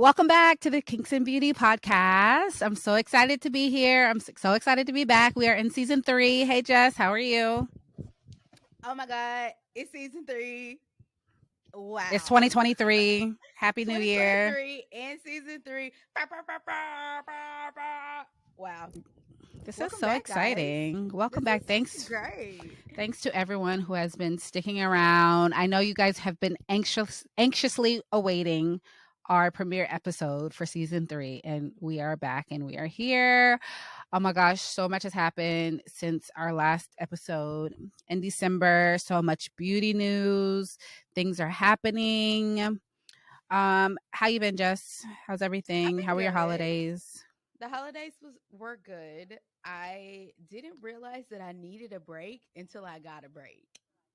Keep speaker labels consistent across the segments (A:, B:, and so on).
A: Welcome back to the Kinks and Beauty podcast. I'm so excited to be here. I'm so excited to be back. We are in season 3. Hey, Jess, how are you?
B: Oh my God, it's season 3.
A: It's
B: Wow.
A: 2023. Happy New Year.
B: 2023 and season 3. Bah, bah, bah, bah, bah, bah. Wow.
A: This is
B: Welcome
A: so
B: back, guys.
A: exciting. Welcome
B: This
A: back.
B: is
A: Thanks.
B: great.
A: Thanks to everyone who has been sticking around. I know you guys have been anxiously awaiting our premiere episode for season 3, and we are back and we are here. Oh my gosh, so much has happened since our last episode in December. So much beauty news. Things are happening. How you been, Jess? How's
B: I've
A: everything? How were
B: been
A: your
B: good.
A: holidays?
B: The holidays were good. I didn't realize that I needed a break until I got a break.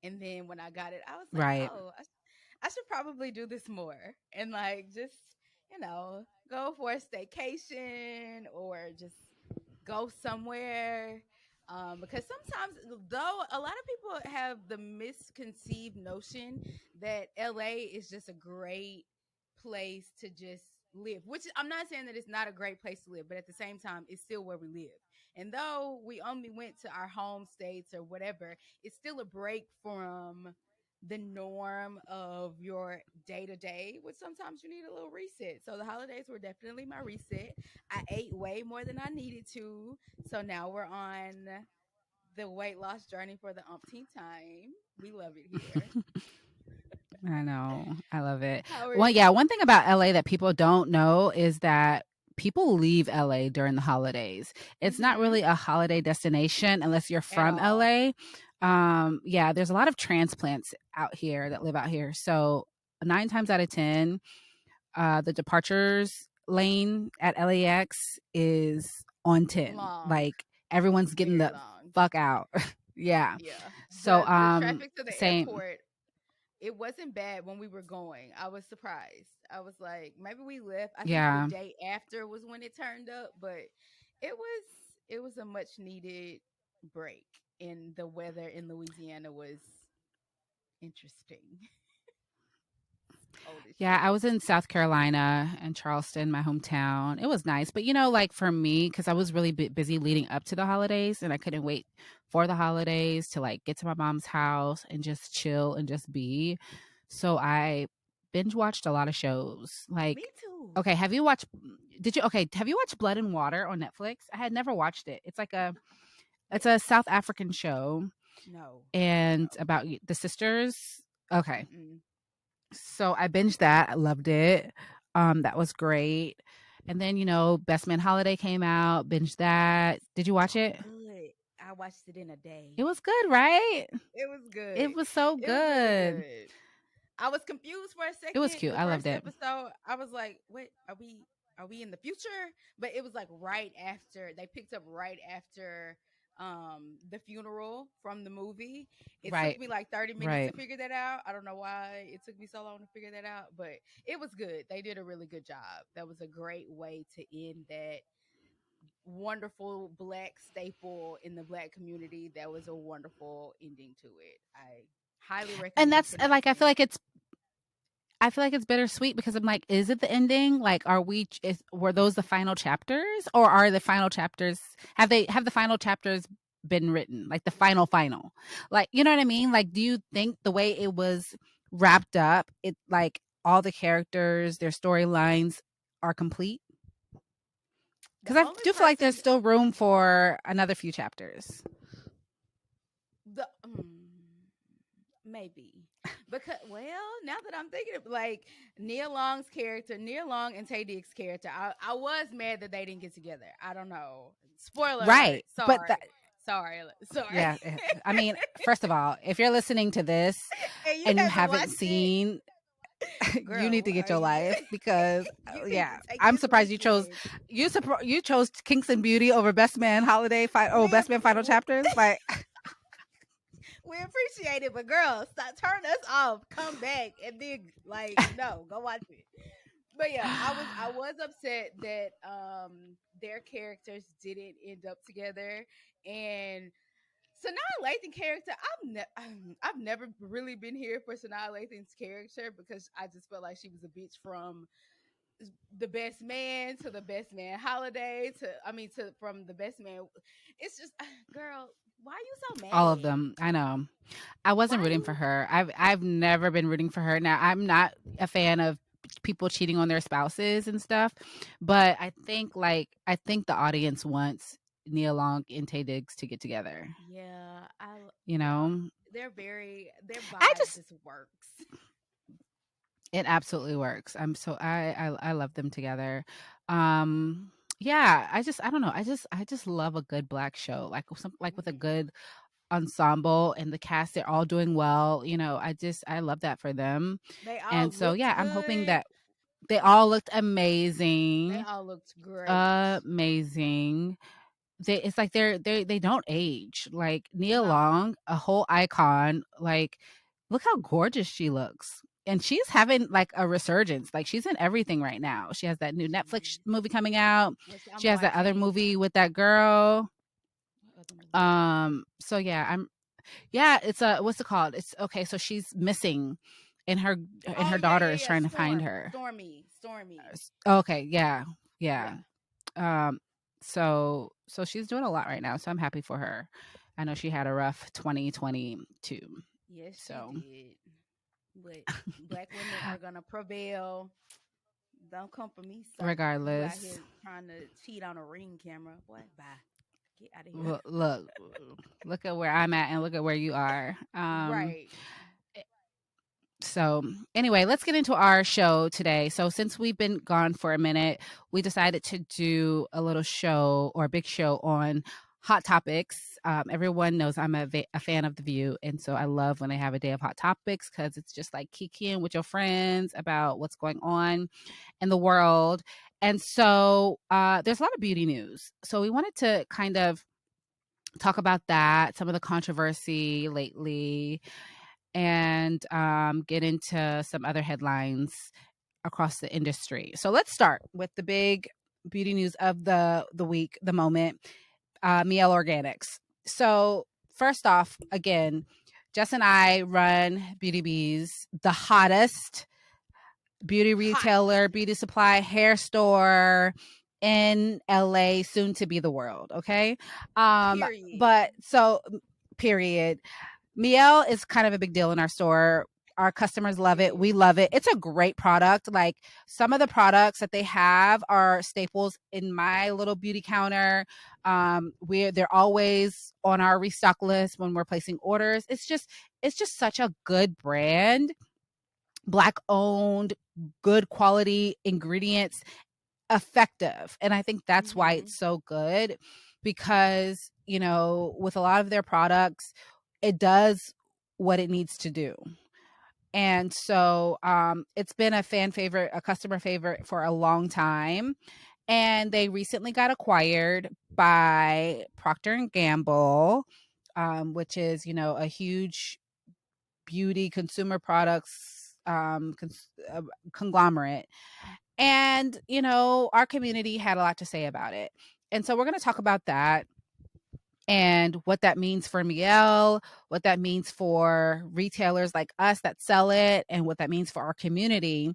B: And then when I got it, I was like,
A: Right.
B: oh, I should probably do this more and like just, go for a staycation or just go somewhere. Because sometimes, though, a lot of people have the misconceived notion that LA is just a great place to just live, which I'm not saying that it's not a great place to live, but at the same time, it's still where we live. And though we only went to our home states or whatever, it's still a break from the norm of your day to day, which sometimes you need a little reset. So the holidays were definitely my reset. I ate way more than I needed to. So now we're on the weight loss journey for the umpteenth time. We love it here.
A: I know. I love it.
B: How are
A: Well, yeah,
B: you?
A: one thing about LA that people don't know is that people leave LA during the holidays. It's not
B: Mm-hmm.
A: really a holiday destination unless you're
B: At
A: from
B: all.
A: LA. Yeah, there's a lot of transplants out here that live out here. So 9 times out of 10, the departures lane at LAX is on 10.
B: Long.
A: Like everyone's getting
B: Very
A: the
B: long.
A: fuck out. Yeah.
B: Yeah.
A: So
B: The traffic to the
A: same.
B: airport, it wasn't bad when we were going. I was surprised. I was like, maybe we left. I think the
A: Yeah.
B: day after was when it turned up, but it was a much needed break. And the weather in Louisiana was interesting. Cold as
A: Yeah,
B: shit.
A: I was in South Carolina and Charleston, my hometown. It was nice, but like for me, because I was really busy leading up to the holidays, and I couldn't wait for the holidays to like get to my mom's house and just chill and just be. So I binge watched a lot of shows.
B: Me
A: Like,
B: too.
A: okay, have you watched? Did you? Okay, have you watched Blood and Water on Netflix? I had never watched it. It's a
B: Yes.
A: South African show
B: No.
A: and
B: No.
A: about the sisters. Okay,
B: Mm-mm.
A: so I binged that. I loved it. That was great. And then, Best Man Holiday came out, binged that. Did you watch
B: So
A: it?
B: good. I watched it in a day.
A: It was good, right?
B: It was
A: It
B: good.
A: was so
B: It was really
A: good.
B: good. I was confused for a
A: It was
B: second.
A: cute.
B: The
A: I loved
B: first
A: it.
B: episode, I was like, "Wait, are we in the future?" But it was like right after they picked up right after the funeral from the movie. It took
A: Right.
B: me like 30 minutes to
A: Right.
B: figure that out. I don't know why it took me so long to figure that out, but it was good. They did a really good job. That was a great way to end that wonderful black staple in the black community. That was a wonderful ending to it. I highly
A: And
B: recommend
A: that's
B: to
A: like
B: everyone.
A: I feel like it's bittersweet because I'm like, is it the ending? Like, were those the final chapters, or are the final chapters have the final chapters been written? Like the final, like you know what I mean? Like, do you think the way it was wrapped up, it like all the characters, their storylines are complete?
B: The
A: Because I
B: only
A: do feel like there's
B: person
A: still room for another few chapters.
B: the maybe because now that I'm thinking of like Neil Long and Tay Diggs' character, I was mad that they didn't get together. I don't know. Spoiler alert.
A: Right, but
B: Sorry.
A: that
B: Sorry. Sorry.
A: yeah, I mean, first of all, if you're listening to this
B: And you
A: and you
B: haven't
A: haven't
B: watched it,
A: seen you
B: girl,
A: need to
B: what
A: get
B: are
A: your
B: you?
A: life because
B: You need
A: yeah,
B: to take
A: I'm
B: this
A: surprised
B: weekend.
A: you chose Kinks and Beauty over Best Man Holiday
B: We
A: Best Man Final Chapters. Like,
B: we appreciate it, but girl, stop, turn us off, come back, and then like no, go watch it. But yeah, I was upset that their characters didn't end up together. And Sanaa Lathan's character, I've never really been here for Sanaa Lathan's character because I just felt like she was a bitch from the best man to the best man holiday to I mean to from the best man. It's just girl, why are you so
A: All of
B: mad?
A: them. I know. I wasn't
B: Why
A: rooting for
B: you
A: her. I've never been rooting for her. Now, I'm not a fan of people cheating on their spouses and stuff, but I think the audience wants Nia Long and Tay Diggs to get together.
B: Yeah,
A: You
B: yeah.
A: know,
B: Their
A: I
B: vibe
A: just
B: just works.
A: it absolutely works. I love them together. Um, yeah, I don't know. I just love a good black show, like some like with a
B: Mhm.
A: good ensemble and the cast. They're all doing well. I love that for them.
B: They all
A: And so
B: looked
A: yeah, I'm hoping
B: good.
A: that they all looked
B: They
A: amazing.
B: all looked great.
A: Amazing. It's like they don't age. Like Nia
B: No.
A: Long, a whole icon. Like, look how gorgeous she looks. And she's having like a resurgence. Like she's in everything right now. She has that new
B: She
A: Netflix
B: is.
A: movie coming out.
B: Which
A: She
B: I'm
A: has that other
B: watching.
A: movie with that girl.
B: What other movie?
A: So yeah, it's a what's it called? It's okay, so she's missing and
B: Oh
A: her
B: yeah,
A: daughter
B: yeah,
A: is
B: yeah.
A: trying to find
B: Storm,
A: her.
B: Stormy.
A: Okay, yeah. Yeah.
B: Yeah.
A: Um, so she's doing a lot right now, so I'm happy for her. I know she had a rough 2022.
B: Yes, she
A: So
B: did. But black women are gonna prevail. Don't come for me, sir. You out
A: regardless,
B: here trying to cheat on a ring camera. Boy, bye. Get out of here.
A: look at where I'm at and look at where you are.
B: Right.
A: So anyway, let's get into our show today. So since we've been gone for a minute, we decided to do a little show or a big show on hot topics. Everyone knows I'm a fan of The View, and so I love when they have a day of hot topics because it's just like kikiing with your friends about what's going on in the world. And so there's a lot of beauty news. So we wanted to kind of talk about that, some of the controversy lately, and get into some other headlines across the industry. So let's start with the big beauty news of the week, the moment, Miele Organics. So first off, again, Jess and I run Beauty Bees, the hottest beauty
B: Hot.
A: retailer, beauty supply, hair store in LA, soon to be the world. Okay.
B: Period.
A: But so period. Miel is kind of a big deal in our store. Our customers love
B: It
A: it. We
B: is.
A: love it. It's a great product. Like some of the products that they have are staples in my little beauty counter. They're always on our restock list when we're placing orders. It's just such a good brand, black owned, good quality ingredients, effective. And I think that's why
B: Mm-hmm.
A: it's so good because, with a lot of their products, it does what it needs to do. And so it's been a fan favorite, a customer favorite for a long time. And they recently got acquired by Procter and Gamble, which is, a huge beauty consumer products conglomerate. And, our community had a lot to say about it. And so we're going to talk about that and what that means for Miel, what that means for retailers like us that sell it, and what that means for our community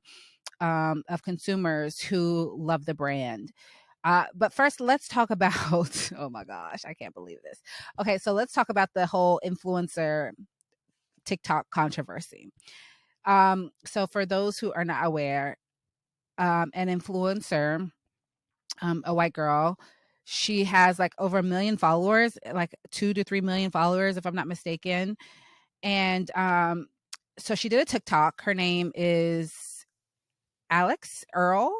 A: of consumers who love the brand. But first, let's talk about, oh my gosh, I can't believe this. Okay, so let's talk about the whole influencer TikTok controversy. So, for those who are not aware, an influencer, a white girl. She has like over 1 million followers, like 2 to 3 million followers, if I'm not mistaken. And so she did a TikTok. Her name is Alex Earl.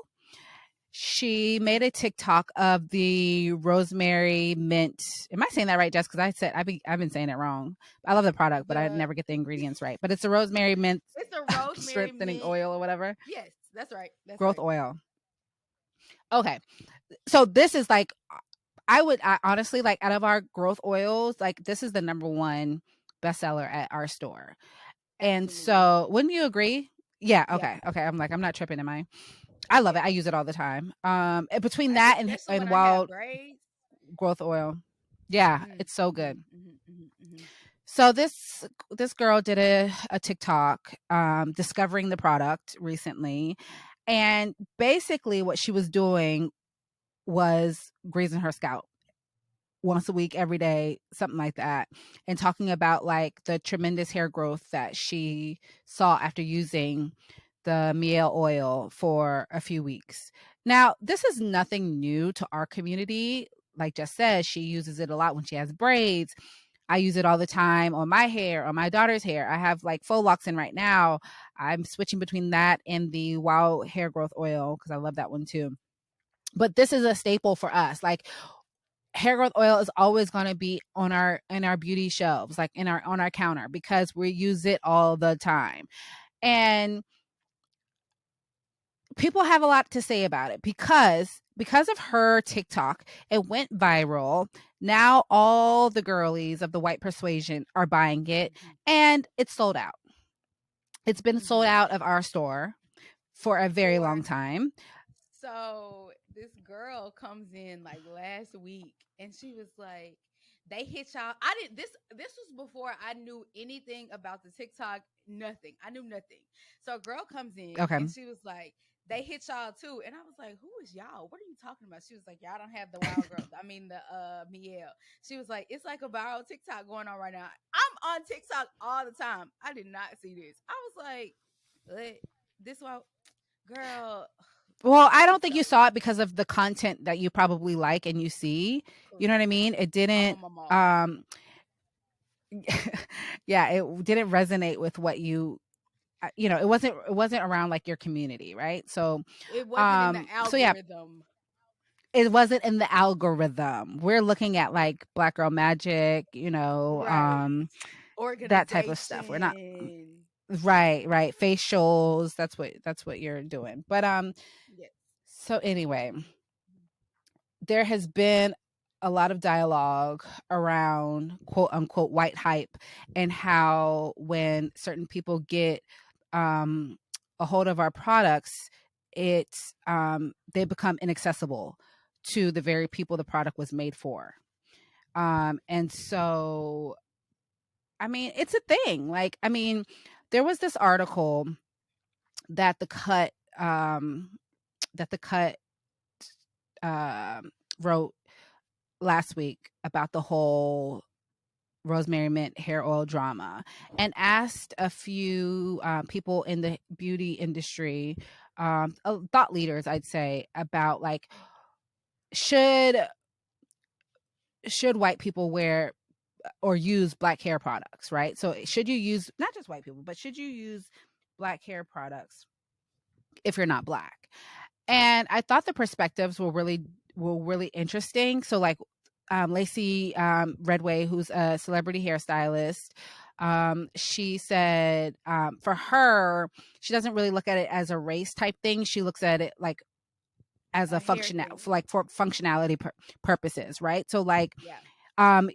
A: She made a TikTok of the rosemary mint. Am I saying that right, Jess? Because I've been saying it wrong. I love the product, but I
B: The
A: never get the ingredients right. But it's a rosemary mint
B: it's a rosemary
A: strengthening
B: mint.
A: oil or whatever,
B: Yes, that's right. That's
A: growth
B: right.
A: oil. Okay, so this is like I honestly, like, out of our growth oils, like, this is the number one bestseller at our store. And
B: Absolutely.
A: so, wouldn't you agree? Yeah.
B: Yeah.
A: Okay. Okay. I'm like, I'm not tripping, am I? I love it.
B: Yeah.
A: I use it all the time. And between that
B: Especially when
A: and
B: I have
A: wild
B: braids.
A: growth oil, yeah,
B: Mm,
A: it's so
B: mhm,
A: good.
B: mhm, mhm, mhm.
A: So this girl did a TikTok discovering the product recently, and basically what she was doing was grazing her scalp once a week, every day, something like that, and talking about like the tremendous hair growth that she saw after using the miel oil for a few weeks. Now, this is nothing new to our community. Like Jess says, she uses it a lot when she has braids. I use it all the time on my hair, on my daughter's hair. I have like faux locks in right now. I'm switching between that and the Wow hair growth oil because I love that one too. But this is a staple for us. Like hair growth oil is always going to be on our in our beauty shelves, like in our on our counter, because we use it all the time. And people have a lot to say about it because of her TikTok, it went viral. Now all the girlies of the white persuasion are buying it,
B: Mhm.
A: and it's sold out. It's been sold
B: Mhm.
A: out of our store for a very
B: For
A: long time.
B: So this girl comes in like last week and she was like, they hit y'all. I didn't this was before I knew anything about the TikTok, nothing. I knew nothing. So a girl comes in
A: Okay.
B: and she was like, they hit y'all too. And I was like, who is y'all? What are you talking about? She was like, y'all don't have the wild growth. I mean the Miel. She was like, it's like a viral TikTok going on right now. I'm on TikTok all the time. I did not see this. I was like, what? This why girl.
A: Well, I don't think you
B: So
A: saw it because of the content that you probably like and you see. You know what I
B: correct.
A: mean? It
B: I'm
A: didn't
B: on my mom.
A: um yeah, it didn't resonate with what you it wasn't around like your community, right?
B: It wasn't in the
A: So yeah,
B: algorithm.
A: it wasn't in the algorithm. We're looking at like Black Girl Magic,
B: Right.
A: that type of stuff. We're not
B: Organization.
A: right, facials, that's what you're doing. But
B: Yes.
A: so anyway, there has been a lot of dialogue around quote unquote white hype and how when certain people get um, a hold of our products, they become inaccessible to the very people the product was made for. And so, I mean, it's a thing. Like, I mean, there was this article that the cut that the cut um, wrote last week about the whole rosemary mint hair oil drama and asked a few people in the beauty industry, thought leaders, I'd say, about like should should white people wear or use black hair products, right? So should you use not just white people, but should you use black hair products if you're not black? And I thought the perspectives were really interesting. So like Lacey Redway, who's a celebrity hairstylist, she said for her, she doesn't really look at it as a race type thing. She looks at it like as
B: A
A: a
B: hair thing.
A: for functionality purposes, right? So like
B: Yeah.
A: um,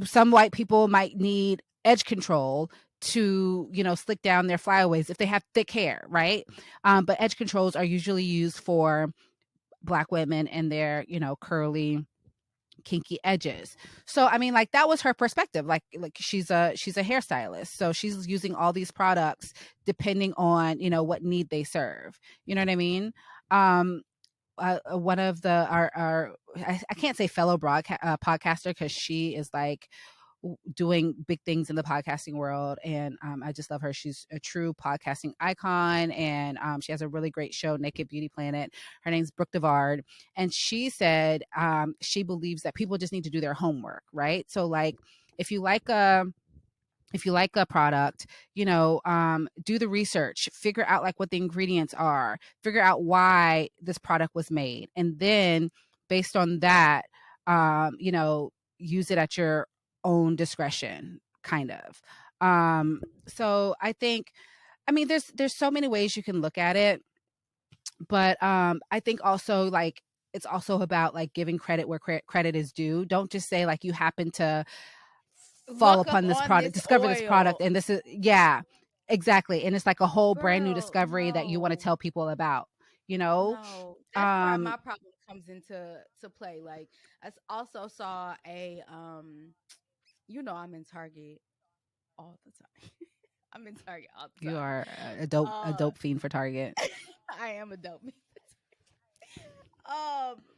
A: some white people might need edge control to slick down their flyaways if they have thick hair, right? But edge controls are usually used for black women and their curly kinky edges. So I mean, like, that was her perspective. Like she's a hairstylist, so she's using all these products depending on what need they serve. You know what I mean? um One of the our I can't say fellow podcaster because she is like doing big things in the podcasting world, and I just love her. She's a true podcasting icon, and she has a really great show, Naked Beauty Planet. Her name's Brooke Devard, and she said she believes that people just need to do their homework, right? So like if you like a product, do the research, figure out like what the ingredients are, figure out why this product was made, and then based on that, use it at your own discretion, kind of. So I think, I mean, there's so many ways you can look at it, but I think also like it's also about like giving credit where credit is due. Don't just say like you happen to fall
B: Look up
A: upon this
B: on
A: product,
B: this
A: discover this product,
B: oil.
A: and this is, yeah, exactly. And it's like a whole brand new
B: Girl,
A: discovery that you want to
B: no.
A: tell people about, you know?
B: No. That's where
A: Um,
B: my problem comes into to play. Like I also saw a You know I'm in Target all the time. I'm in Target all the
A: You
B: time.
A: are a
B: Uh,
A: dope fiend for Target.
B: I am a dope.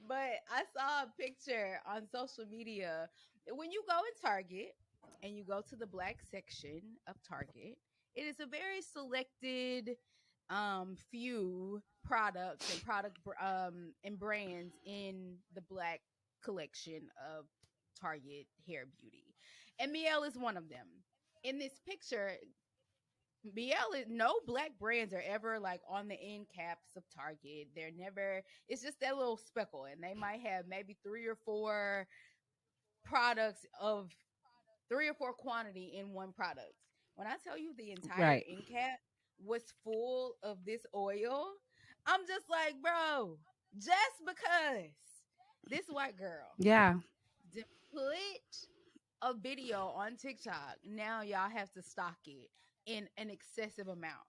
B: But I saw a picture on social media. When you go in Target and you go to the black section of Target, it is a very selected few products and and brands in the black collection of Target hair beauty. And Miel is one of them. In this picture, BL is no black brands are ever like on the end caps of Target. They're never, it's just that little speckle, and they might have maybe three or four products of three or four quantity in one product. When I tell you the entire
A: Right.
B: end cap was full of this oil, I'm just like, bro, just because this white girl
A: Yeah.
B: did put a video on TikTok, now y'all have to stock it in an excessive amount.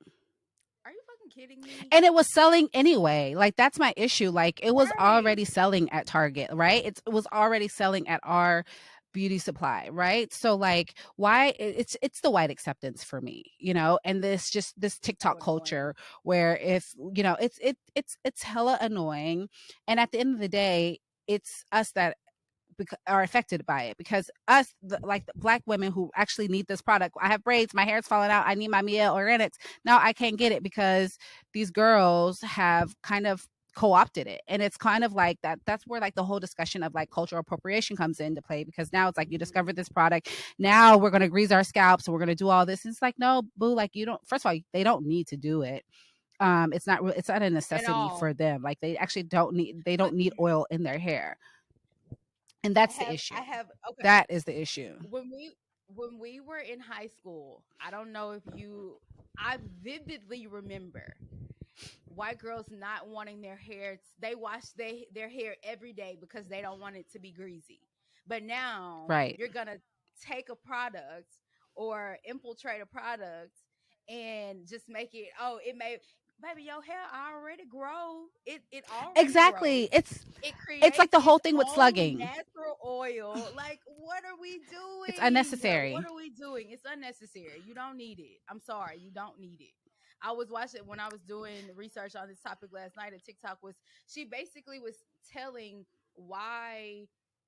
B: Are you fucking kidding me?
A: And it was selling anyway. Like that's my issue. Like it was
B: Right.
A: already selling at Target, right? It was already selling at our beauty supply, right? So like why it's the white acceptance for me, you know, and this
B: So
A: TikTok
B: annoying.
A: culture where if you know it's hella annoying, and at the end of the day it's us that are affected by it because us like the black women who actually need this product. I have braids, my hair's falling out, I need my Miel Organics. Now I can't get it because these girls have kind of co-opted it, and it's kind of like that's where like the whole discussion of like cultural appropriation comes into play, because now it's like you discovered
B: Mhm.
A: this product, now we're going to grease our scalps and we're going to do all this, and it's like no boo, like you don't, first of all they don't need to do it. It's not a
B: At
A: necessity
B: all.
A: for them, like they actually they
B: But
A: don't need oil in their hair, and that's the
B: I
A: issue.
B: have okay.
A: That is the issue.
B: When we were in high school, I don't know if you I vividly remember white girls not wanting their hair, they wash their hair every day because they don't want it to be greasy. But now
A: Right.
B: you're gonna take a product or infiltrate a product and just make it, oh, it may, baby, your hair already grow, it already grows,
A: Exactly. It's it's like
B: creates
A: the whole
B: its
A: thing with
B: own
A: slugging.
B: natural oil. Like, what are we
A: It's
B: doing? What
A: unnecessary.
B: are we doing? It's unnecessary. You don't need it. I'm sorry, you don't need it. I was watching when I was doing research on this topic last night, and TikTok was, she basically was telling why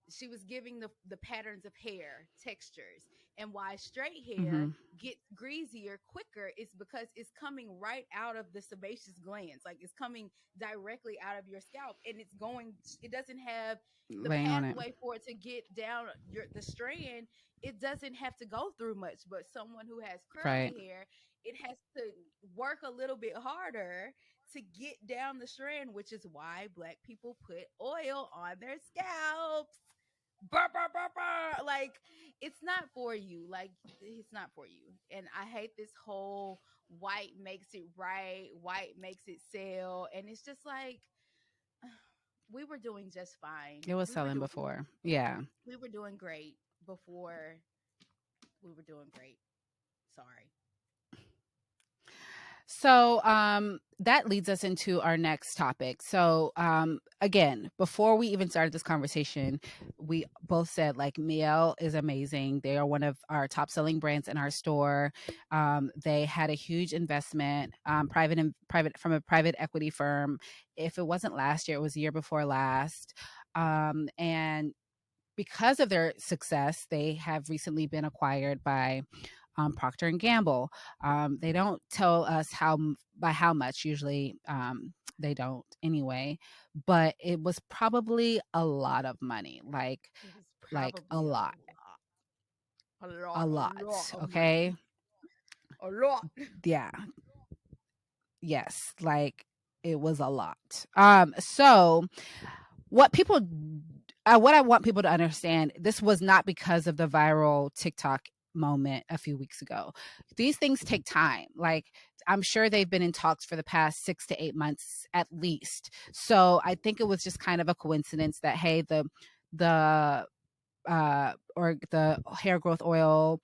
B: she was giving the patterns of hair textures, and why straight hair
A: Hmm.
B: gets greasier quicker is because it's coming right out of the sebaceous glands, like it's coming directly out of your scalp, and it's going, it doesn't have the
A: Laying on it.
B: pathway for it to get down the strand. It doesn't have to go through much, but someone who has
A: Right.
B: curly hair, it has to work a little bit harder to get down the strand, which is why black people put oil on their scalps. Burr, burr, burr, burr. Like, it's not for you. Like, it's not for you. And I hate this whole white makes it right, white makes it sell. And it's just like, we were doing just fine.
A: It was selling before. Yeah.
B: We were doing great before we were doing great. Sorry.
A: So that leads us into our next topic. So again, before we even started this conversation, we both said like Miel is amazing. They are one of our top selling brands in our store. They had a huge investment, private from a private equity firm. If it wasn't last year, it was the year before last. And because of their success, they have recently been acquired by Procter and Gamble. They don't tell us by how much. Usually, they don't anyway. But it was probably a lot of money,
B: It was
A: like a
B: probably
A: lot, a
B: a lot
A: lot.
B: of
A: Okay,
B: money. A lot.
A: yeah, yes, like it was a lot. So what people what I want people to understand, this was not because of the viral TikTok moment a few weeks ago. These things take time. Like I'm sure they've been in talks for the past 6 to 8 months at least. So I think it was just kind of a coincidence that hey, the or the hair growth oil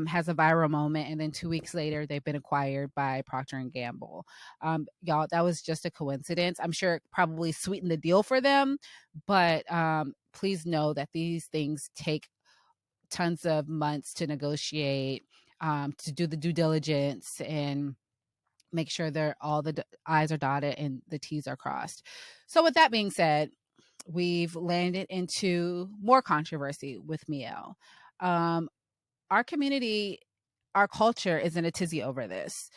A: has a viral moment, and then 2 weeks later they've been acquired by Procter and Gamble. Y'all, that was just a coincidence. I'm sure it probably sweetened the deal for them, but please know that these things take tons of months to negotiate, to do the due diligence and make sure they're all the I's are dotted and the T's are crossed. So with that being said, we've landed into more controversy with Miel. Um, our community, our culture is in a tizzy over this.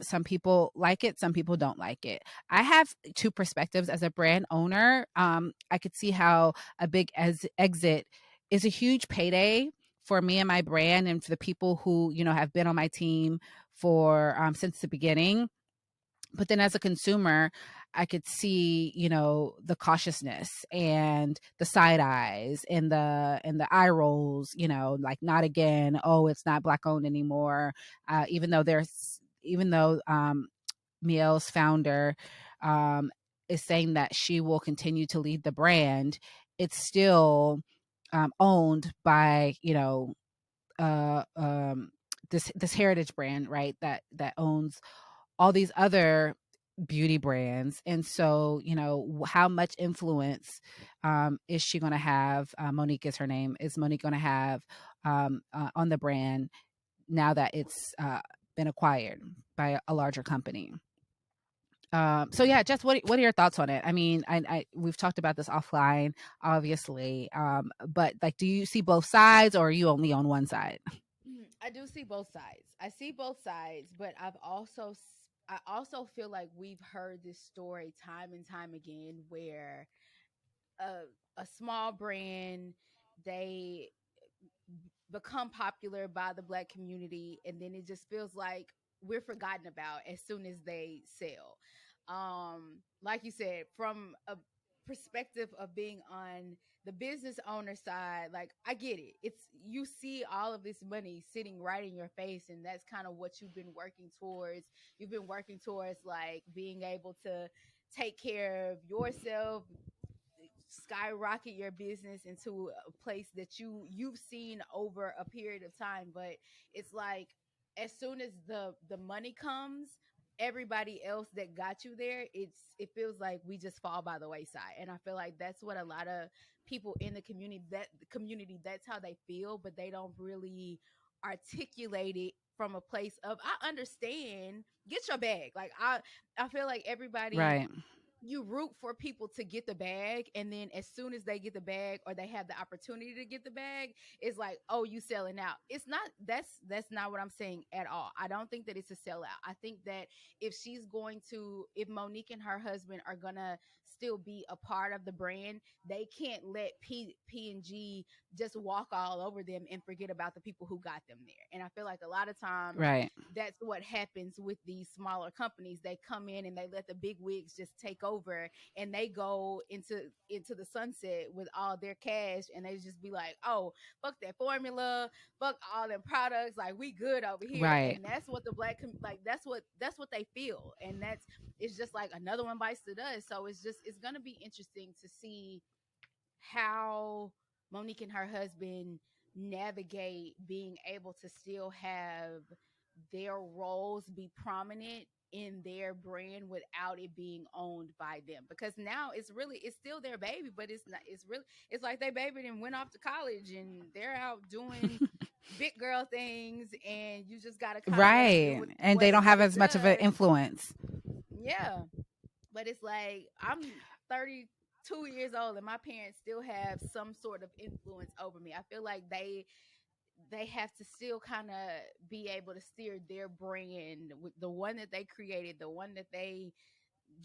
A: Some people like it, some people don't like it. I have two perspectives as a brand owner. I could see how a big exit is a huge payday for me and my brand, and for the people who have been on my team for since the beginning. But then as a consumer, I could see the cautiousness and the side eyes and the eye rolls, like, not again, oh, it's not black owned anymore. Even though Miel's founder is saying that she will continue to lead the brand, it's still owned by uh, um, this heritage brand, right? That owns all these other beauty brands. And so, how much influence is she going to have? Monique is her name. Is Monique going to have on the brand now that it's been acquired by a larger company? So yeah, just what are your thoughts on it? I mean, I we've talked about this offline, obviously, but like, do you see both sides, or are you only on one side?
B: I do see both sides. I see both sides, but I also feel like we've heard this story time and time again where a a small brand, they become popular by the black community, and then it just feels like we're forgotten about as soon as they sell. Like you said, from a perspective of being on the business owner side, like, I get it. It's, you see all of this money sitting right in your face, and that's kind of what you've been working towards. You've been working towards, like, being able to take care of yourself, skyrocket your business into a place that you've seen over a period of time. But it's like, as soon as the money comes, everybody else that got you there, it feels like we just fall by the wayside. And I feel like that's what a lot of people in the community, that's how they feel, but they don't really articulate it from a place of, I understand, get your bag. Like, I feel like everybody,
A: Right,
B: you root for people to get the bag, and then as soon as they get the bag or they have the opportunity to get the bag, it's like, oh, you selling out. It's not, that's not what I'm saying at all. I don't think that it's a sellout. I think that if Monique and her husband are gonna still be a part of the brand, they can't let P&G just walk all over them and forget about the people who got them there. And I feel like a lot of times
A: right,
B: that's what happens with these smaller companies. They come in and they let the big wigs just take over, and they go into the sunset with all their cash, and they just be like, oh, fuck that formula, fuck all them products, like, we good over here.
A: right,
B: And that's what the like, that's what they feel. And that's, it's just like another one bites the dust. So it's gonna be interesting to see how Monique and her husband navigate being able to still have their roles be prominent in their brand without it being owned by them. Because now it's still their baby, but it's not, it's really, it's like they baby and went off to college and they're out doing big girl things, and you just got to kind of let them do
A: right. And they don't
B: what
A: have
B: it
A: as much of an
B: does.
A: influence.
B: Yeah. But it's like, I'm 32 years old and my parents still have some sort of influence over me. I feel like they have to still kind of be able to steer their brand with the one that they created, the one that they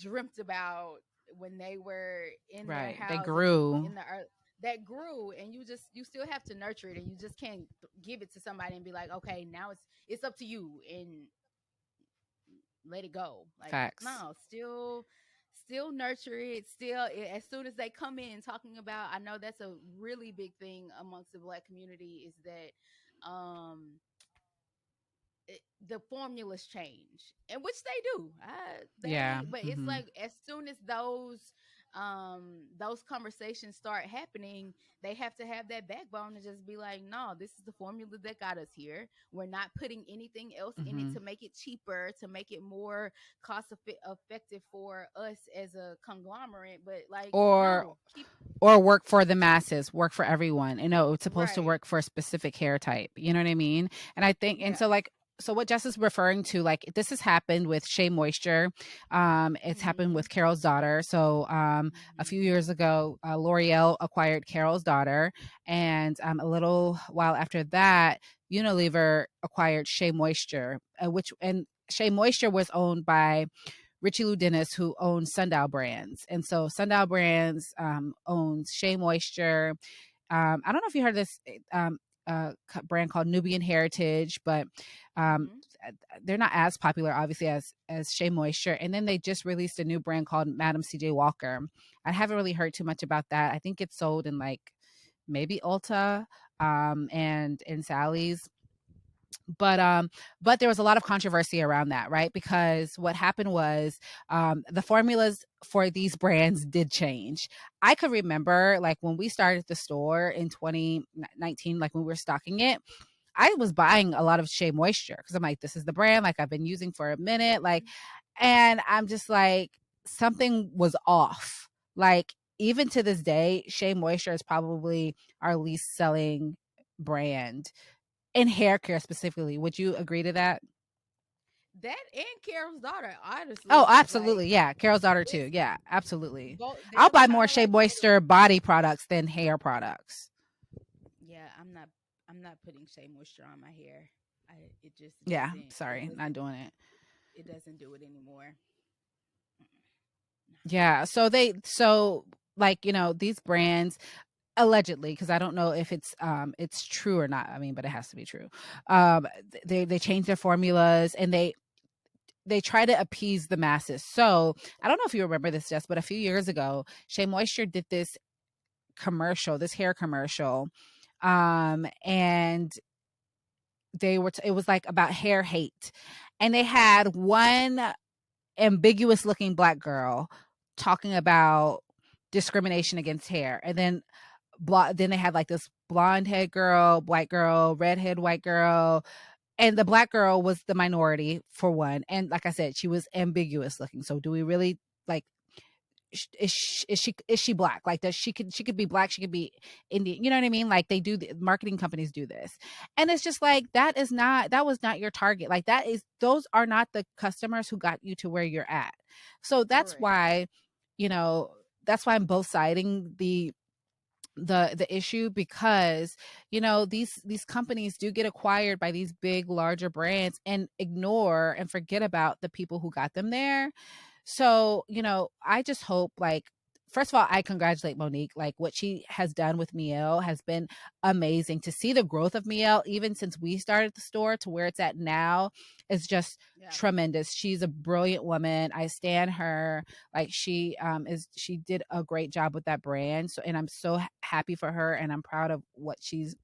B: dreamt about when they were in their
A: Right. They
B: house
A: grew.
B: in the earth, that grew. And you still have to nurture it, and you just can't give it to somebody and be like, okay, now it's up to you, and let it go. Like,
A: Facts.
B: no, still nurture it. Still, as soon as they come in talking about, I know that's a really big thing amongst the black community, is that the formulas change, and which they do.
A: Yeah.
B: But it's
A: Hmm.
B: like, as soon as those those conversations start happening, they have to have that backbone to just be like, no, this is the formula that got us here. We're not putting anything else in it
A: Hmm.
B: to make it cheaper, to make it more effective for us as a conglomerate. But like,
A: Or
B: no, keep
A: work for the masses, work for everyone. You know, it's supposed to
B: right.
A: work for a specific hair type. You know what I mean? And I think, and
B: Yeah.
A: so like, so what Jess is referring to, like this has happened with Shea Moisture. It's happened
B: Mm-hmm.
A: with Carol's daughter. So a few
B: Mm-hmm.
A: years ago, L'Oreal acquired Carol's daughter, and a little while after that, Unilever acquired Shea Moisture, which and Shea Moisture was owned by Richie Lou Dennis, who owns Sundial Brands. And so Sundial Brands owns Shea Moisture. I don't know if you heard this brand called Nubian Heritage, but um,
B: Mm-hmm.
A: they're not as popular, obviously, as Shea Moisture. And then they just released a new brand called Madam CJ Walker. I haven't really heard too much about that. I think it's sold in like maybe Ulta and in Sally's, but there was a lot of controversy around that, right? Because what happened was the formulas for these brands did change. I could remember like when we started the store in 2019, like when we were stocking it, I was buying a lot of Shea Moisture because I'm like, this is the brand like I've been using for a minute, like, and I'm just like, something was off. Like even to this day, Shea Moisture is probably our least selling brand in hair care specifically. Would you agree to that?
B: That and Carol's daughter,
A: Oh,
B: honestly, like
A: absolutely. Yeah. Carol's daughter too.
B: it's
A: Yeah, absolutely.
B: both.
A: I'll
B: They're
A: buy
B: kind
A: more
B: of
A: Shea
B: like
A: Moisture body products than hair products.
B: yeah. I'm not putting Shea Moisture on my hair. I it just
A: Yeah.
B: doesn't. It
A: Sorry, not
B: doesn't.
A: doing it.
B: It doesn't do it anymore. Mm-mm.
A: Yeah. So like, these brands allegedly, because I don't know if it's true or not. I mean, but it has to be true. They change their formulas and they try to appease the masses. So I don't know if you remember this, Jess, but a few years ago, Shea Moisture did this commercial, this hair commercial, and it was like about hair hate, and they had one ambiguous looking black girl talking about discrimination against hair, and then then they had like this blonde head girl, white girl, redhead white girl, and the black girl was the minority for one, and like I said, she was ambiguous looking. So do we really like, is she black? Like, does she could be black, she could be Indian, you know what I mean? Like, they do, the marketing companies do this, and it's just like, that was not your target. Like, those are not the customers who got you to where you're at. So that's
B: Correct.
A: why, you know that's why I'm both siding the issue, because these companies do get acquired by these big larger brands and ignore and forget about the people who got them there. So, I just hope, like, first of all, I congratulate Monique. Like, what she has done with Miel has been amazing. To see the growth of Miel, even since we started the store to where it's at now, is just
B: Yeah.
A: tremendous. She's a brilliant woman. I stan her. Like, she did a great job with that brand. So, and I'm so happy for her, and I'm proud of what she's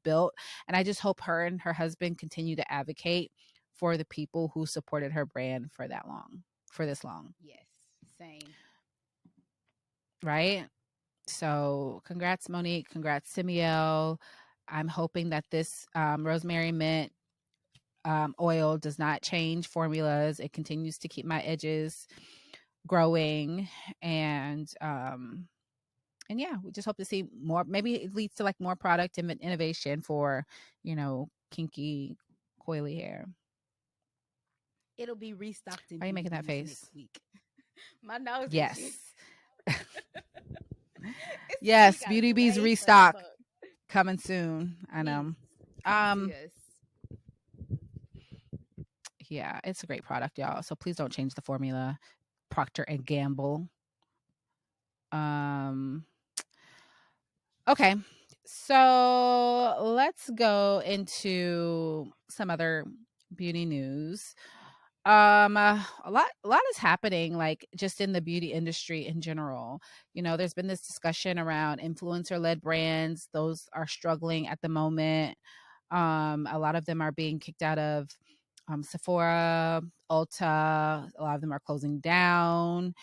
A: built. And I just hope her and her husband continue to advocate for the people who supported her brand for this long,
B: Yes. Same.
A: right? So, congrats, Monique. Congrats, Simiel. I'm hoping that this rosemary mint oil does not change formulas. It continues to keep my edges growing, and yeah, we just hope to see more. Maybe it leads to like more product innovation for kinky, coily hair.
B: It'll be restocked in
A: Why are you
B: Beauty
A: making that
B: Bees
A: face?
B: next week. My nose itchy.
A: Yes.
B: It's we
A: Yes,
B: gotta
A: Beauty
B: do
A: Bees
B: way further
A: restock
B: back.
A: coming soon. I know.
B: Please come see
A: Um,
B: us.
A: yeah, it's a great product, y'all. So please don't change the formula. Procter and Gamble. Um, okay. So let's go into some other beauty news. A lot is happening, like, just in the beauty industry in general. There's been this discussion around influencer led brands. Those are struggling at the moment. A lot of them are being kicked out of Sephora, Ulta. A lot of them are closing down.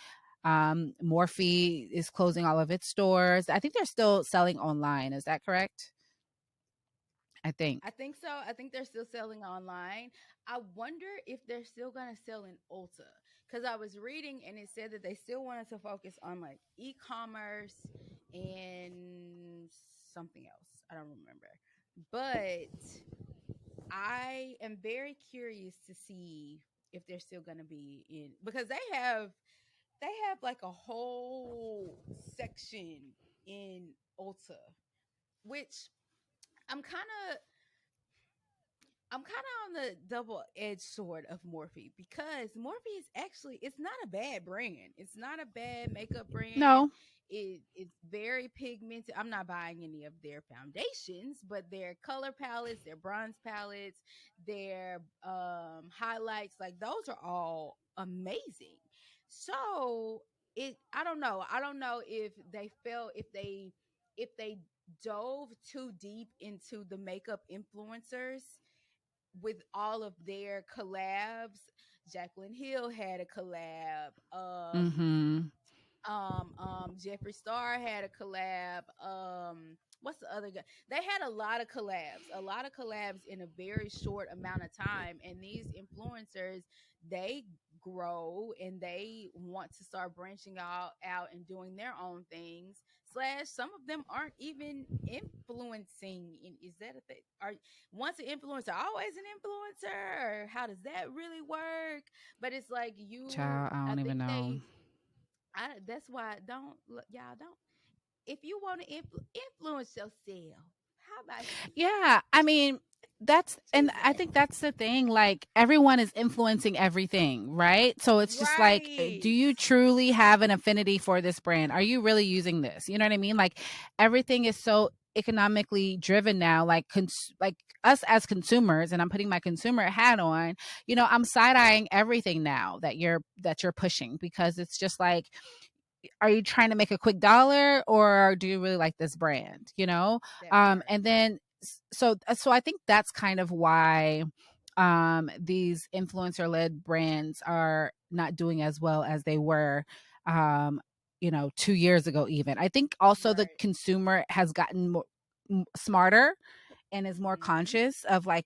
A: Morphe is closing all of its stores. I think they're still selling online. Is that correct? I think.
B: I think so. I think they're still selling online. I wonder if they're still going to sell in Ulta, because I was reading and it said that they still wanted to focus on like e-commerce and something else. I don't remember. But I am very curious to see if they're still going to be in, because they have like a whole section in Ulta, which I'm kind of I'm kind of on the double-edged sword of Morphe, because Morphe is actually, it's not a bad brand. It's not a bad makeup brand.
A: No.
B: It's very pigmented. I'm not buying any of their foundations, but their color palettes, their bronze palettes, their highlights, like those are all amazing. So I don't know. I don't know if they felt, if they dove too deep into the makeup influencers with all of their collabs. Jacqueline Hill had a collab.
A: Mhm.
B: Jeffree Star had a collab. What's the other guy? They had a lot of collabs in a very short amount of time. And these influencers, they grow and they want to start branching out and doing their own things. Slash, some of them aren't even influencing. Is that a thing? Are once an influencer, always an influencer? Or how does that really work? But it's like
A: Child, I
B: I
A: don't even
B: think
A: know.
B: that's why y'all don't. If you want to influence yourself, how about you
A: Yeah, I mean, and
B: choose
A: I
B: that?
A: think that's the thing. Like, everyone is influencing everything, right? So it's just like, do
B: Right,
A: you truly have an affinity for this brand? Are you really using this? You know what I mean? Like, everything is so economically driven now. Like, like us as consumers, and I'm putting my consumer hat on. I'm side eyeing everything now that you're pushing, because it's just like, are you trying to make a quick dollar, or do you really like this brand,
B: that part.
A: and then so I think that's kind of why these influencer led brands are not doing as well as they were, 2 years ago. Even I think also the
B: Right.
A: consumer has gotten more smarter, and is more
B: Mm-hmm.
A: conscious of, like,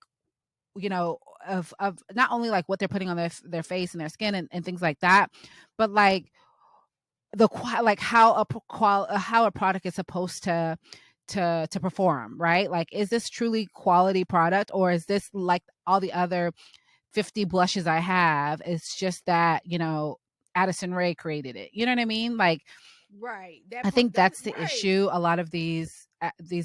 A: you know of not only like what they're putting on their face and their skin, and things like that, but like like how how a product is supposed to perform, right? Like, is this truly quality product, or is this like all the other 50 blushes I have? It's just that, Addison Rae created it. You know what I mean? Like,
B: Right.
A: I
B: That part.
A: think
B: That
A: that's the
B: right.
A: issue a lot of these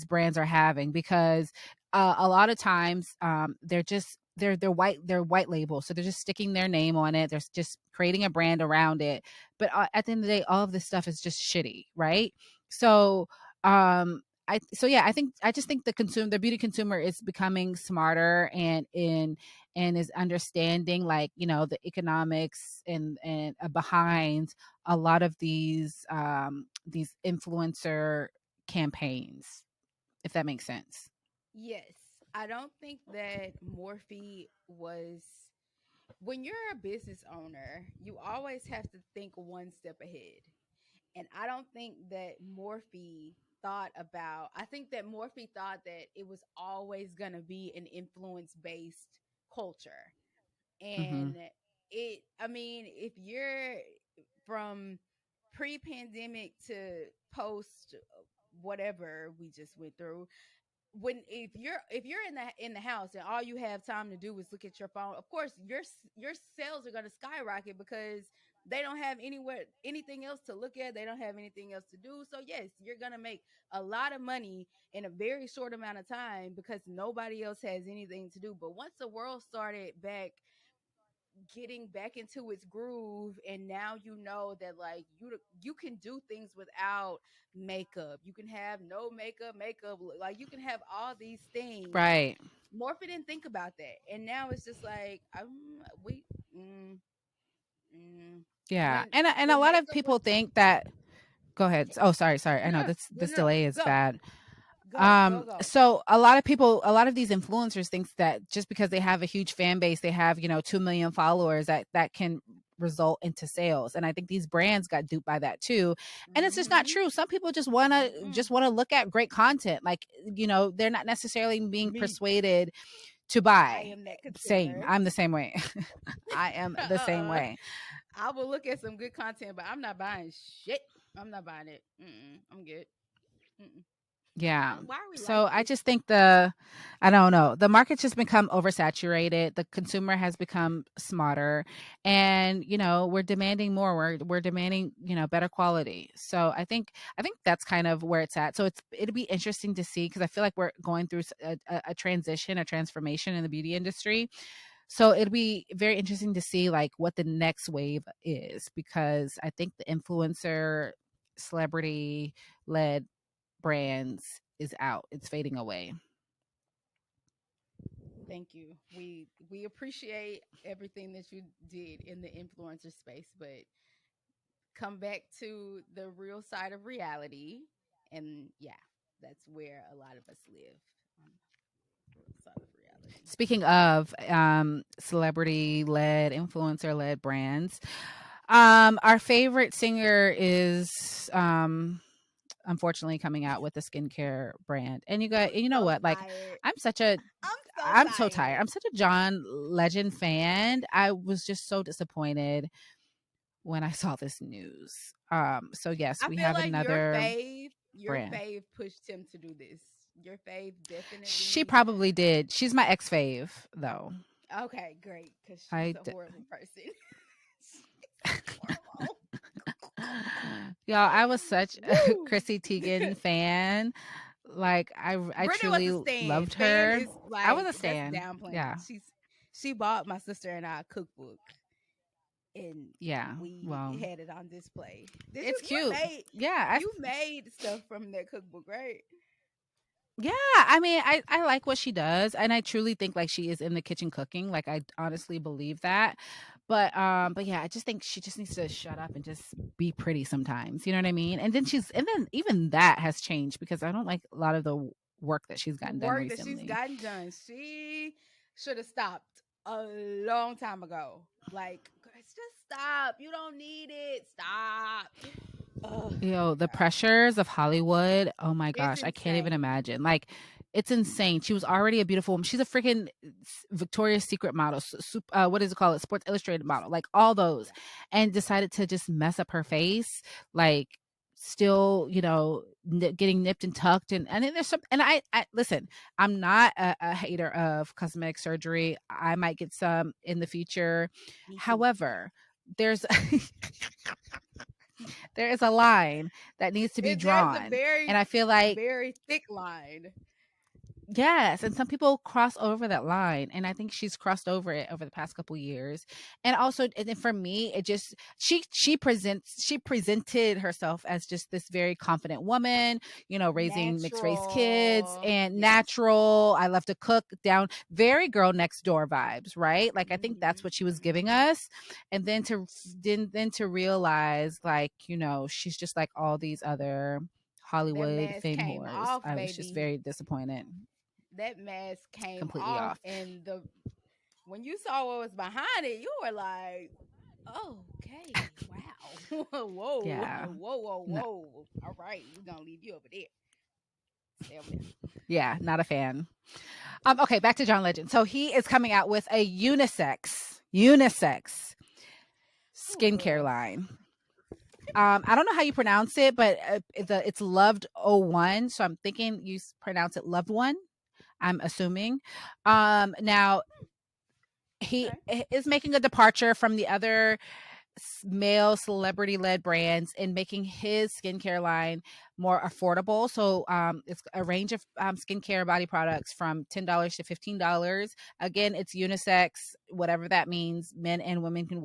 A: brands are having, because a lot of times, they're white label, so they're just sticking their name on it. They're just creating a brand around it. But at the end of the day, all of this stuff is just shitty, right? So yeah, I just think the beauty consumer is becoming smarter, and is understanding, like, the economics and behind a lot of these influencer campaigns, if that makes sense.
B: Yes. I don't think that Morphe was. When you're a business owner, you always have to think one step ahead. And I don't think that Morphe I think that Morphe thought that it was always going to be an influence based culture.
A: Hmm.
B: And I mean, if you're from pre pandemic to post whatever we just went through, when if you're in the house and all you have time to do is look at your phone, of course your sales are going to skyrocket, because they don't have anything else to look at. They don't have anything else to do. So yes, you're going to make a lot of money in a very short amount of time, because nobody else has anything to do. But once the world started back getting back into its groove, and now you know that, like, you can do things without makeup. You can have no makeup, like you can have all these things.
A: Right.
B: Morphe didn't think about that, and now it's just like, we mm, mm.
A: Yeah,
B: when
A: and a
B: when
A: lot of
B: makeup was
A: people think that. Go ahead. Oh, sorry. I know
B: no
A: this
B: no
A: delay is
B: go
A: bad.
B: go.
A: So a lot of these influencers think that just because they have a huge fan base, they have 2 million followers, that can result into sales. And I think these brands got duped by that too. And it's just not
B: Mm-hmm.
A: true. Some people just want to look at great content. Like, they're not necessarily being
B: Me,
A: persuaded to
B: I
A: buy.
B: am that
A: Same.
B: consumer.
A: I'm the same way. I am the same
B: uh-uh.
A: way.
B: I will look at some good content, but I'm not buying shit. I'm not buying it. I'm good. Mm-mm.
A: Yeah.
B: Why are we like
A: So I
B: this?
A: just think I don't know, the market's just become oversaturated. The consumer has become smarter, and we're demanding more. We're demanding better quality. So I think that's kind of where it's at. So it'll be interesting to see, because I feel like we're going through a transition, a transformation in the beauty industry. So it'll be very interesting to see like what the next wave is, because I think the influencer celebrity led brands is out. It's fading away.
B: Thank you. We appreciate everything that you did in the influencer space, but come back to the real side of reality. And yeah, that's where a lot of us live, on the real side of reality.
A: Speaking of celebrity led, influencer led brands, our favorite singer is unfortunately coming out with a skincare brand. And
B: I'm
A: you know
B: so
A: what? Like,
B: tired.
A: I'm such a
B: I'm so
A: I'm so tired.
B: tired.
A: I'm such a John Legend fan. I was just so disappointed when I saw this news. So yes,
B: I
A: we
B: feel
A: have
B: like
A: another
B: your
A: brand.
B: fave pushed him to do this. Your fave
A: She
B: definitely.
A: probably did. She's my ex fave though.
B: Okay, great, because she's
A: I
B: a
A: d-
B: horrible person. She's horrible.
A: Y'all, I was such a
B: Woo.
A: Chrissy Teigen fan. Like I
B: Brittany was
A: truly
B: a stan.
A: loved
B: Stan
A: her.
B: is
A: I was
B: like
A: a
B: that's
A: stan.
B: downplaying.
A: Yeah.
B: She bought my sister and I a cookbook, and
A: Yeah.
B: we
A: Well,
B: had it on display. Did
A: it's cute. Yeah,
B: you made stuff from that cookbook, right?
A: yeah, I mean, I like what she does, and I truly think like she is in the kitchen cooking. Like I honestly believe that. But yeah, I just think she just needs to shut up and just be pretty sometimes. You know what I mean? And then even that has changed, because I don't like a lot of the work that she's
B: The
A: gotten done
B: work that she's
A: recently.
B: gotten done, she should have stopped a long time ago. Like, just stop. You don't need it. Stop. Oh
A: The
B: God,
A: pressures of Hollywood. Oh my
B: it's
A: gosh, I can't even
B: insane.
A: imagine. Like, it's insane. She was already a beautiful woman. She's a freaking Victoria's Secret model. What is it called? Sports Illustrated model. Like all those,
B: Yeah,
A: and decided to just mess up her face. Like, still, getting nipped and tucked, and then there's some. And I listen. I'm not a hater of cosmetic surgery. I might get some in the future.
B: me too.
A: However, there's there is a line that needs to be
B: There's a
A: drawn. And I feel like,
B: very thick line.
A: yes, and some people cross over that line, and I think she's crossed over it over the past couple years. And also, and then for me, it just she presented herself as just this very confident woman, raising mixed race kids
B: Natural.
A: and
B: Yes.
A: natural. I love to cook, down, very girl next door vibes, right? Like I think that's what she was giving
B: Hmm.
A: us. And then to realize, like, she's just like all these other
B: That
A: Hollywood
B: mask
A: fame
B: came
A: whores.
B: off,
A: I was just
B: baby.
A: very disappointed.
B: That mask came
A: Completely
B: off,
A: off.
B: and the when you saw what was behind it, you were like, okay, wow. Whoa,
A: Yeah.
B: whoa, whoa,
A: No,
B: whoa. All right, we're gonna leave you over there. Stay over there.
A: yeah, not a fan. Okay, back to John Legend. So he is coming out with a unisex skincare
B: Ooh,
A: line. I don't know how you pronounce it, but it's Loved O1. So I'm thinking you pronounce it Loved One. I'm assuming. Now he
B: okay.
A: is making a departure from the other male celebrity led brands in making his skincare line more affordable. So it's a range of skincare body products from $10 to $15. Again, it's unisex, whatever that means. Men and women can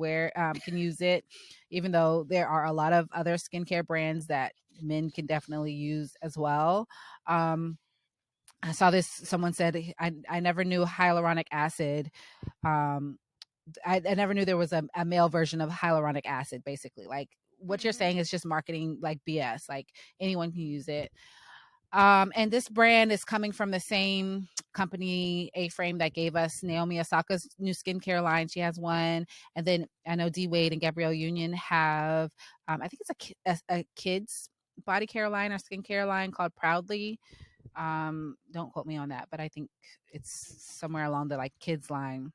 A: use it, even though there are a lot of other skincare brands that men can definitely use as well. I saw this. Someone said, I never knew hyaluronic acid um, I never knew there was a male version of hyaluronic acid. Basically, like what you're
B: Hmm.
A: saying is just marketing, like BS. Like anyone can use it. And this brand is coming from the same company, A-Frame, that gave us Naomi Osaka's new skincare line. She has one. And then I know D Wade and Gabrielle Union have, I think it's a kid's body care line or skincare line called Proudly. Don't quote me on that, but I think it's somewhere along the like kids line.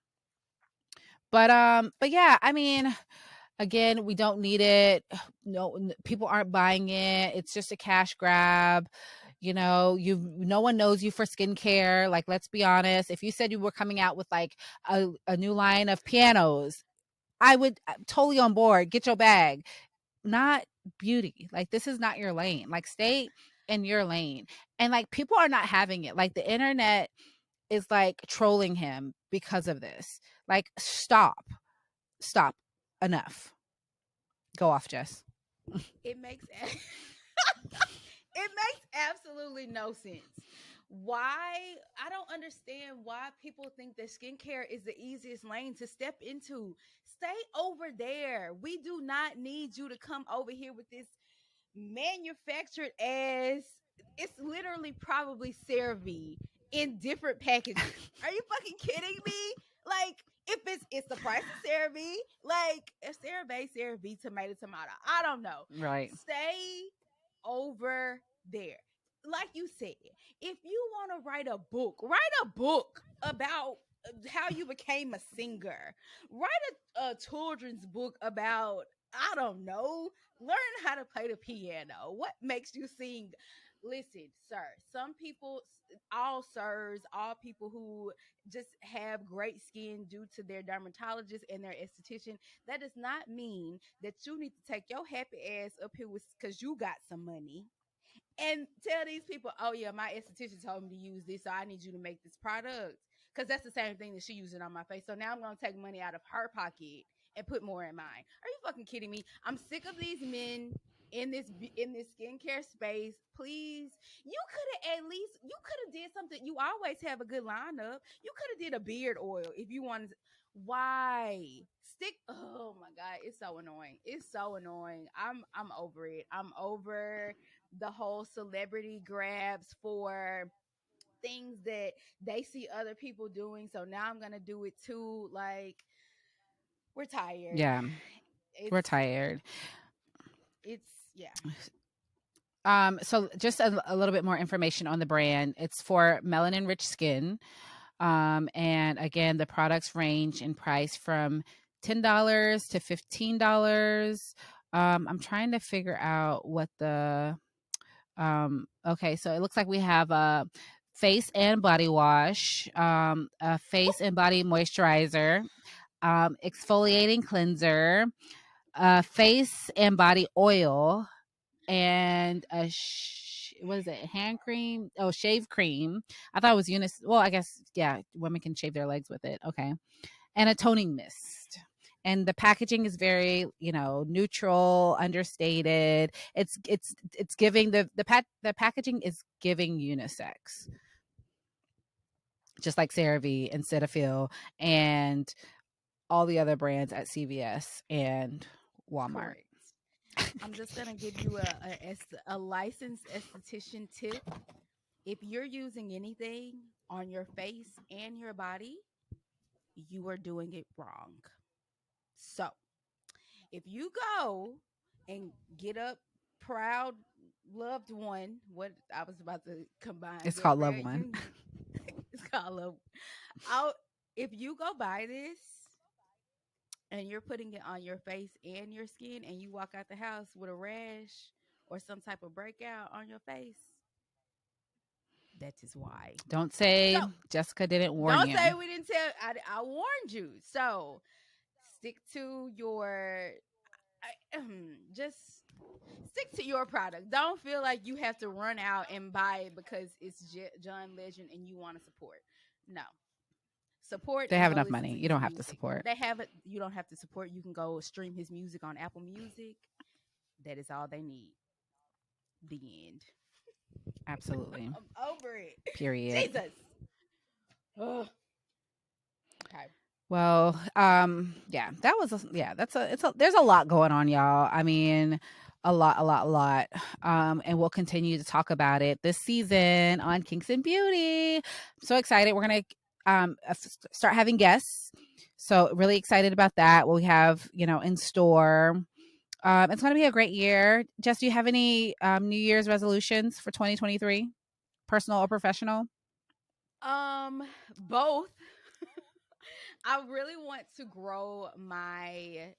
A: But yeah, I mean, again, we don't need it. No, people aren't buying it. It's just a cash grab. You know, no one knows you for skincare. Like, let's be honest. If you said you were coming out with like a new line of pianos, I'm totally on board. Get your bag. Not beauty. Like, this is not your lane. Like, stay in your lane. And like, people are not having it. Like, the internet is like trolling him because of this. Like, stop, enough. Go off, Jess.
B: It makes it makes absolutely no sense. Why? I don't understand why people think that skincare is the easiest lane to step into. Stay over there. We do not need you to come over here with this manufactured as, it's literally probably CeraVe in different packages. Are you fucking kidding me? Like, if it's the price of CeraVe, like if CeraVe, tomato. I don't know.
A: Right.
B: Stay over there. Like you said, if you want to write a book about how you became a singer. Write a children's book about, I don't know, learn how to play the piano. What makes you sing? Listen, sir, some people, all sirs, all people who just have great skin due to their dermatologist and their esthetician, that does not mean that you need to take your happy ass up here with because you got some money and tell these people, oh yeah, my esthetician told me to use this, so I need you to make this product. Because that's the same thing that she using on my face. So now I'm gonna take money out of her pocket and put more in mine. Are you fucking kidding me? I'm sick of these men in this skincare space. Please, you could have at least you could have did something. You always have a good lineup. You could have did a beard oil if you wanted. Why stick? Oh my god, it's so annoying. It's so annoying. I'm over it. I'm over the whole celebrity grabs for things that they see other people doing. So now I'm gonna do it too. Like, we're tired.
A: Yeah,
B: It's
A: we're tired.
B: it's yeah.
A: So just a little bit more information on the brand. It's for melanin rich skin. And again, the products range in price from $10 to $15. I'm trying to figure out what the okay, so it looks like we have a face and body wash, a face and body moisturizer, exfoliating cleanser, face and body oil, and what is it? Hand cream? Oh, shave cream. I thought it was Well, I guess yeah, women can shave their legs with it. Okay, and a toning mist. And the packaging is very, neutral, understated. It's giving the packaging is giving unisex, just like CeraVe and Cetaphil and all the other brands at CVS and Walmart.
B: Correct. I'm just gonna give you a licensed esthetician tip. If you're using anything on your face and your body, you are doing it wrong. So if you go and get up proud loved one, what I was about to combine,
A: It's called Love
B: Gabrielle
A: One.
B: Union. It's called love. Out. If you go buy this and you're putting it on your face and your skin and you walk out the house with a rash or some type of breakout on your face, that is why.
A: Don't
B: So
A: say Jessica didn't warn
B: don't
A: you.
B: say we didn't tell. I warned you. So stick to your just stick to your product. Don't feel like you have to run out and buy it because it's John Legend and you want to support. No, support
A: They
B: and
A: have
B: go
A: enough
B: listen
A: money.
B: to
A: You
B: his
A: don't have to
B: music.
A: support.
B: They have it. You don't have to support. You can go stream his music on Apple Music. That is all they need. The end.
A: Absolutely.
B: I'm over it.
A: Period.
B: Jesus. Ugh. Okay.
A: Well, yeah, that was yeah, there's a lot going on, y'all. I mean, a lot, a lot, a lot. And we'll continue to talk about it this season on Kinks and Beauty. I'm so excited. We're going to start having guests. So really excited about that. What we have, in store. It's going to be a great year. Jess, do you have any New Year's resolutions for 2023, personal or professional?
B: Both. I really want to grow my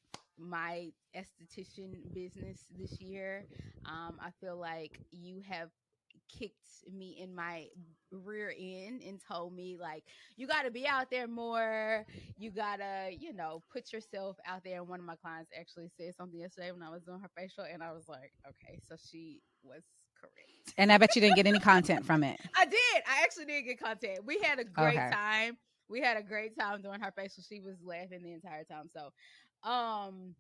B: esthetician business this year. I feel like you have kicked me in my rear end and told me like you got to be out there more, you gotta put yourself out there. And one of my clients actually said something yesterday when I was doing her facial, and I was like, okay, so she was correct.
A: And I bet you didn't get any content from it.
B: I did. I actually did get content. We had a great
A: Okay.
B: time. We had a great time doing her facial. She was laughing the entire time. So, um,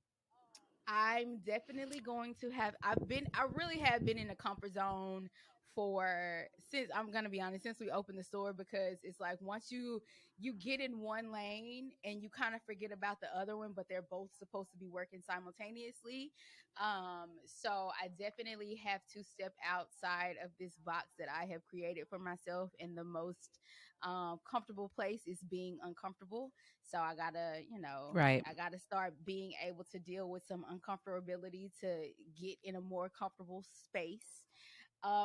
B: I'm definitely going to have. I really have been in a comfort zone for since I'm gonna be honest, since we opened the store, because it's like once you get in one lane and you kind of forget about the other one, but they're both supposed to be working simultaneously. So I definitely have to step outside of this box that I have created for myself, and the most comfortable place is being uncomfortable. So
A: Right.
B: I gotta start being able to deal with some uncomfortability to get in a more comfortable space.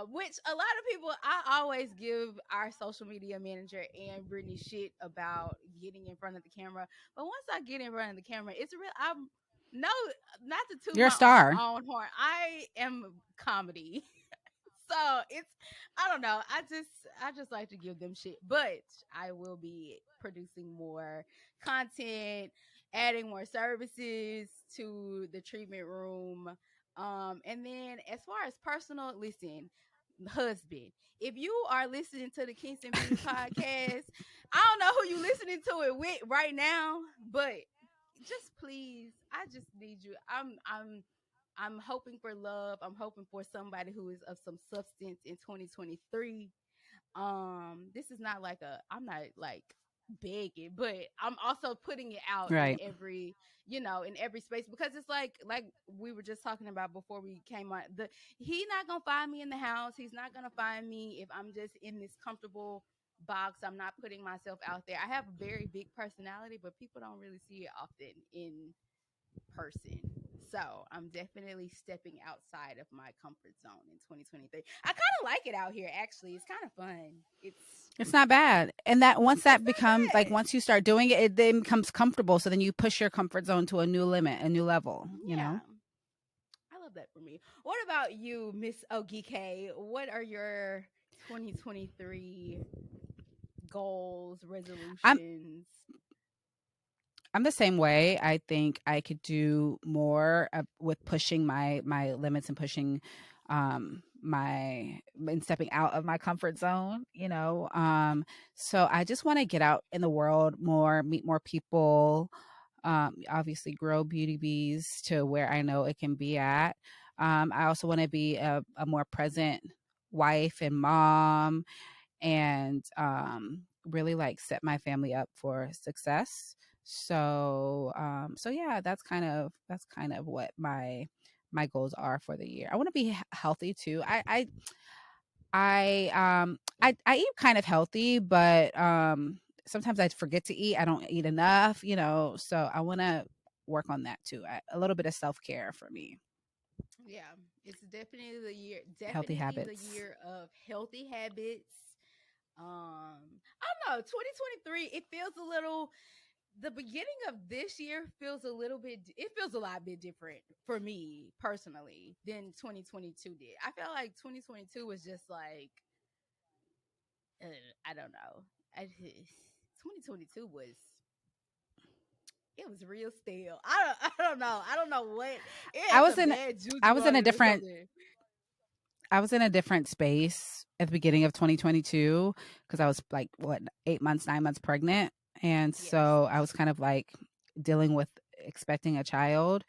B: Which a lot of people, I always give our social media manager and Brittney shit about getting in front of the camera. But once I get in front of the camera, it's real. I'm no, not to toot
A: You're a
B: my
A: star.
B: own horn. I am comedy. So it's I don't know. I just like to give them shit. But I will be producing more content, adding more services to the treatment room. And then as far as personal, listen, husband, if you are listening to the Kinks and Beauty podcast, I don't know who you listening to it with right now, but just please, I just need you. I'm hoping for love. I'm hoping for somebody who is of some substance in 2023. This is not like I'm not like begging, but I'm also putting it out in
A: Right.
B: every space, because it's like we were just talking about before we came on. He not gonna find me in the house. He's not gonna find me if I'm just in this comfortable box. I'm not putting myself out there. I have a very big personality, but people don't really see it often in person. So I'm definitely stepping outside of my comfort zone in 2023. I kind of like it out here. Actually, it's kind of fun.
A: It's not bad. And that once
B: It's
A: that becomes
B: not
A: like
B: bad.
A: once you start doing it, it then becomes comfortable. So then you push your comfort zone to a new limit, a new level.
B: Yeah, I love that for me. What about you, Miss Ogike? What are your 2023 goals,
A: I'm
B: resolutions?
A: I'm the same way. I think I could do more with pushing my limits and pushing my and stepping out of my comfort zone. So I just want to get out in the world more, meet more people, obviously grow Beauty Bees to where I know it can be at. I also want to be a more present wife and mom, and really like set my family up for success. So yeah, that's kind of what my goals are for the year. I want to be healthy too. I eat kind of healthy, but sometimes I forget to eat. I don't eat enough. So I want to work on that too. A little bit of self care for me,
B: Yeah, it's definitely the year.
A: healthy
B: Definitely the
A: habits.
B: year of healthy habits. I don't know. 2023. It feels a little. The beginning of this year feels a little bit. It feels a lot bit different for me personally than 2022 did. I feel like 2022 was just like I don't know. 2022 was it was real stale. I don't know. I don't know what it
A: I
B: had
A: was
B: some
A: in
B: bad
A: I
B: juju
A: was in
B: on
A: a
B: it or
A: different
B: something.
A: I was in a different space at the beginning of 2022 because I was like, what, 8 months, 9 months pregnant. And
B: Yes.
A: so I was kind of like dealing with expecting a child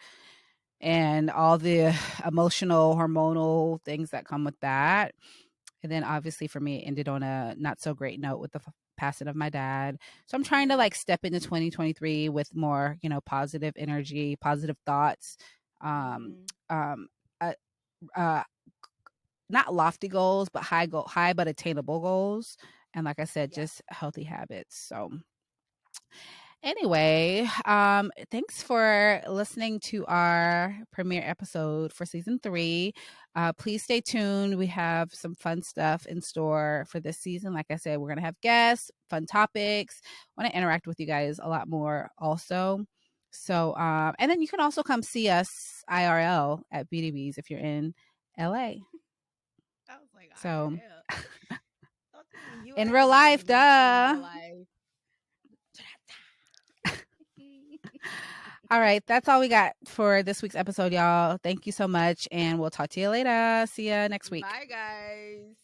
A: and all the emotional, hormonal things that come with that. And then obviously for me, it ended on a not so great note with the passing of my dad. So I'm trying to
B: Mm,
A: like step into 2023 with more, positive energy, positive thoughts. Um,
B: mm-hmm.
A: um, uh not lofty goals, but high but attainable goals. And like I said,
B: Yep.
A: just healthy habits. So anyway, thanks for listening to our premiere episode for season 3. Please stay tuned. We have some fun stuff in store for this season. Like I said, we're going to have guests, fun topics. Want to interact with you guys a lot more also. So, and then you can also come see us IRL at BDB's if you're in LA.
B: I was like,
A: So,
B: IRL. Thought you mean you
A: in
B: ain't
A: real
B: never been
A: life,
B: to BDB in
A: duh.
B: real life.
A: All right, that's all we got for this week's episode, y'all. Thank you so much, and we'll talk to you later. See ya next week.
B: Bye, guys.